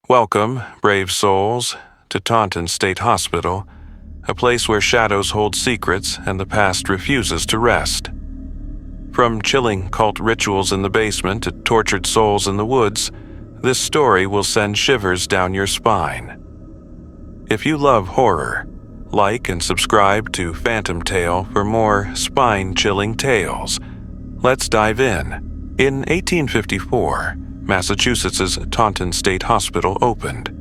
Welcome, brave souls, to Taunton State Hospital, a place where shadows hold secrets and the past refuses to rest. From chilling cult rituals in the basement to tortured souls in the woods, this story will send shivers down your spine. If you love horror, like and subscribe to Phantom Tale for more spine-chilling tales. Let's dive in. In 1854, Massachusetts's Taunton State Hospital opened.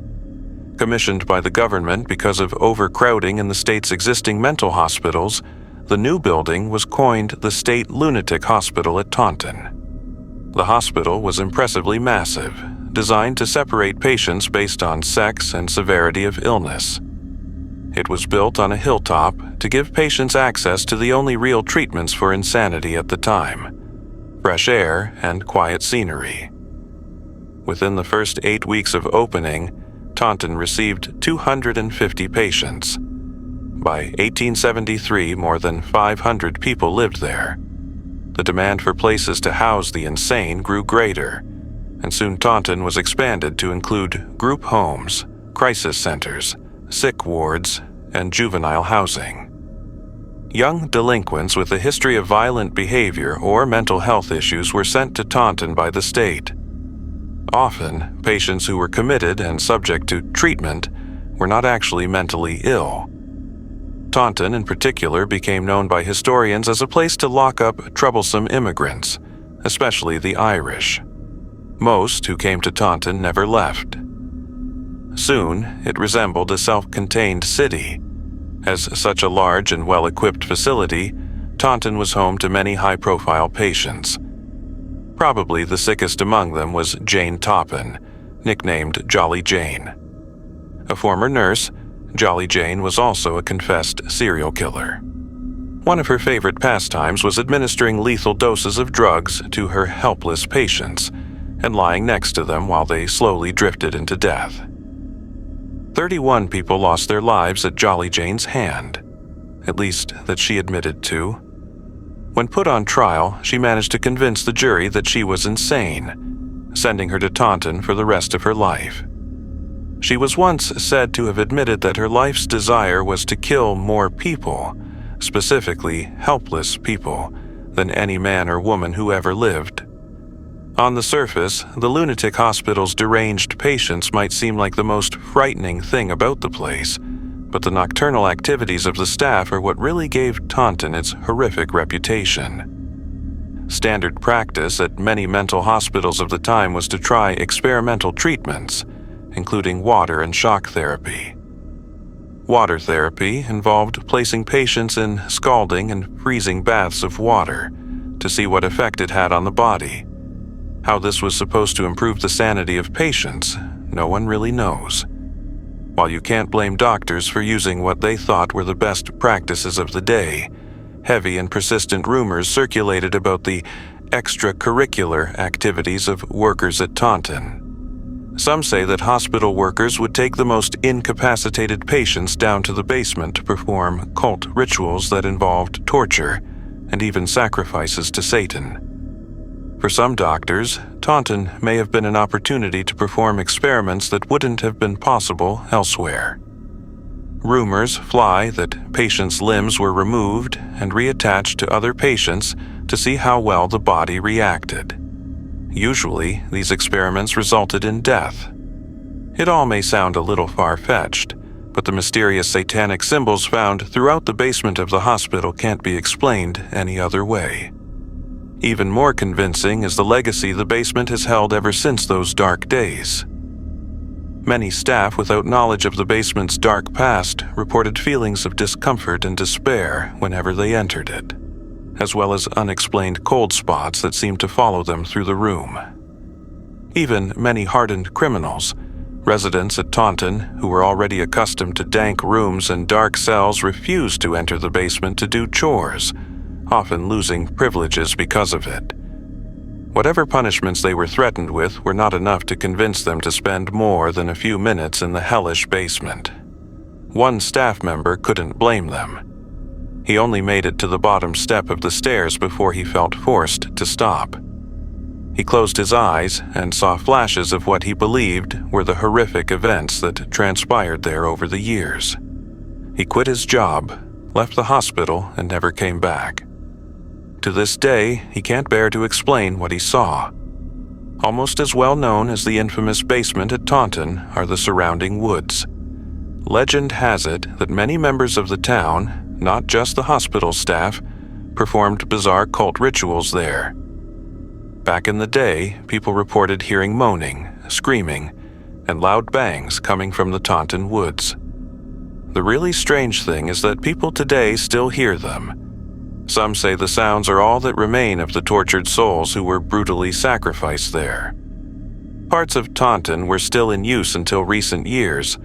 Commissioned by the government because of overcrowding in the state's existing mental hospitals, the new building was coined the State Lunatic Hospital at Taunton. The hospital was impressively massive, designed to separate patients based on sex and severity of illness. It was built on a hilltop to give patients access to the only real treatments for insanity at the time: fresh air and quiet scenery. Within the first 8 weeks of opening, Taunton received 250 patients. By 1873, more than 500 people lived there. The demand for places to house the insane grew greater, and soon Taunton was expanded to include group homes, crisis centers, sick wards, and juvenile housing. Young delinquents with a history of violent behavior or mental health issues were sent to Taunton by the state. Often, patients who were committed and subject to treatment were not actually mentally ill. Taunton, in particular, became known by historians as a place to lock up troublesome immigrants, especially the Irish. Most who came to Taunton never left. Soon, it resembled a self-contained city. As such a large and well-equipped facility, Taunton was home to many high-profile patients. Probably the sickest among them was Jane Toppin, nicknamed Jolly Jane. A former nurse, Jolly Jane was also a confessed serial killer. One of her favorite pastimes was administering lethal doses of drugs to her helpless patients and lying next to them while they slowly drifted into death. 31 people lost their lives at Jolly Jane's hand, at least that she admitted to. When put on trial, she managed to convince the jury that she was insane, sending her to Taunton for the rest of her life. She was once said to have admitted that her life's desire was to kill more people, specifically helpless people, than any man or woman who ever lived. On the surface, the lunatic hospital's deranged patients might seem like the most frightening thing about the place, but the nocturnal activities of the staff are what really gave Taunton its horrific reputation. Standard practice at many mental hospitals of the time was to try experimental treatments, including water and shock therapy. Water therapy involved placing patients in scalding and freezing baths of water to see what effect it had on the body. How this was supposed to improve the sanity of patients, no one really knows. While you can't blame doctors for using what they thought were the best practices of the day, heavy and persistent rumors circulated about the extracurricular activities of workers at Taunton. Some say that hospital workers would take the most incapacitated patients down to the basement to perform cult rituals that involved torture and even sacrifices to Satan. For some doctors, Taunton may have been an opportunity to perform experiments that wouldn't have been possible elsewhere. Rumors fly that patients' limbs were removed and reattached to other patients to see how well the body reacted. Usually, these experiments resulted in death. It all may sound a little far-fetched, but the mysterious satanic symbols found throughout the basement of the hospital can't be explained any other way. Even more convincing is the legacy the basement has held ever since those dark days. Many staff without knowledge of the basement's dark past reported feelings of discomfort and despair whenever they entered it, as well as unexplained cold spots that seemed to follow them through the room. Even many hardened criminals, residents at Taunton who were already accustomed to dank rooms and dark cells, refused to enter the basement to do chores, often losing privileges because of it. Whatever punishments they were threatened with were not enough to convince them to spend more than a few minutes in the hellish basement. One staff member couldn't blame them. He only made it to the bottom step of the stairs before he felt forced to stop. He closed his eyes and saw flashes of what he believed were the horrific events that transpired there over the years. He quit his job, left the hospital, and never came back. To this day, he can't bear to explain what he saw. Almost as well known as the infamous basement at Taunton are the surrounding woods. Legend has it that many members of the town, not just the hospital staff, performed bizarre cult rituals there. Back in the day, people reported hearing moaning, screaming, and loud bangs coming from the Taunton woods. The really strange thing is that people today still hear them. Some say the sounds are all that remain of the tortured souls who were brutally sacrificed there. Parts of Taunton were still in use until recent years,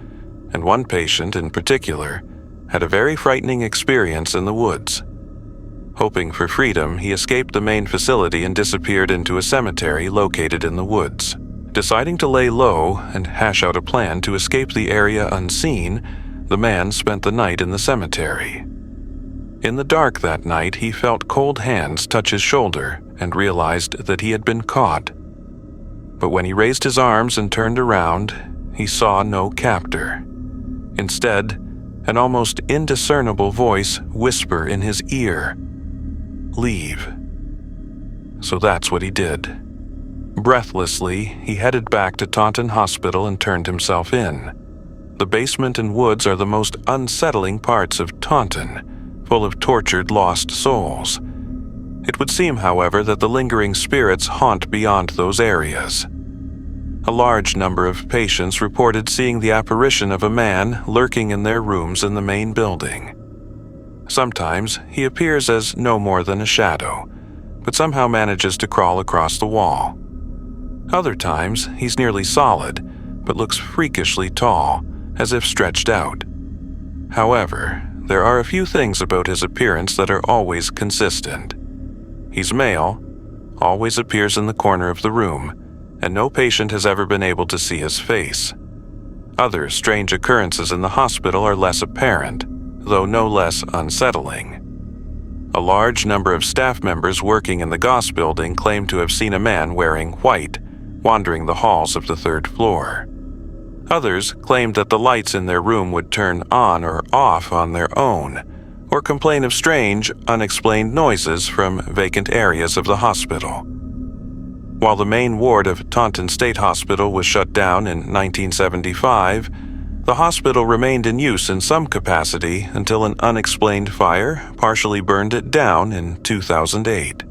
and one patient in particular had a very frightening experience in the woods. Hoping for freedom, he escaped the main facility and disappeared into a cemetery located in the woods. Deciding to lay low and hash out a plan to escape the area unseen, the man spent the night in the cemetery. In the dark that night, he felt cold hands touch his shoulder and realized that he had been caught. But when he raised his arms and turned around, he saw no captor. Instead, an almost indiscernible voice whispered in his ear, "Leave." So that's what he did. Breathlessly, he headed back to Taunton Hospital and turned himself in. The basement and woods are the most unsettling parts of Taunton, full of tortured lost souls. It would seem, however, that the lingering spirits haunt beyond those areas. A large number of patients reported seeing the apparition of a man lurking in their rooms in the main building. Sometimes he appears as no more than a shadow, but somehow manages to crawl across the wall. Other times he's nearly solid, but looks freakishly tall, as if stretched out. However, there are a few things about his appearance that are always consistent. He's male, always appears in the corner of the room, and no patient has ever been able to see his face. Other strange occurrences in the hospital are less apparent, though no less unsettling. A large number of staff members working in the Goss building claim to have seen a man wearing white wandering the halls of the third floor. Others claimed that the lights in their room would turn on or off on their own, or complain of strange, unexplained noises from vacant areas of the hospital. While the main ward of Taunton State Hospital was shut down in 1975, the hospital remained in use in some capacity until an unexplained fire partially burned it down in 2008.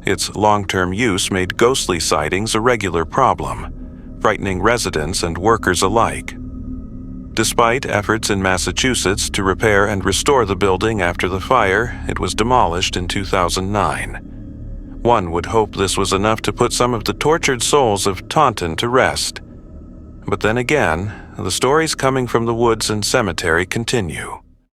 Its long-term use made ghostly sightings a regular problem, frightening residents and workers alike. Despite efforts in Massachusetts to repair and restore the building after the fire, it was demolished in 2009. One would hope this was enough to put some of the tortured souls of Taunton to rest. But then again, the stories coming from the woods and cemetery continue.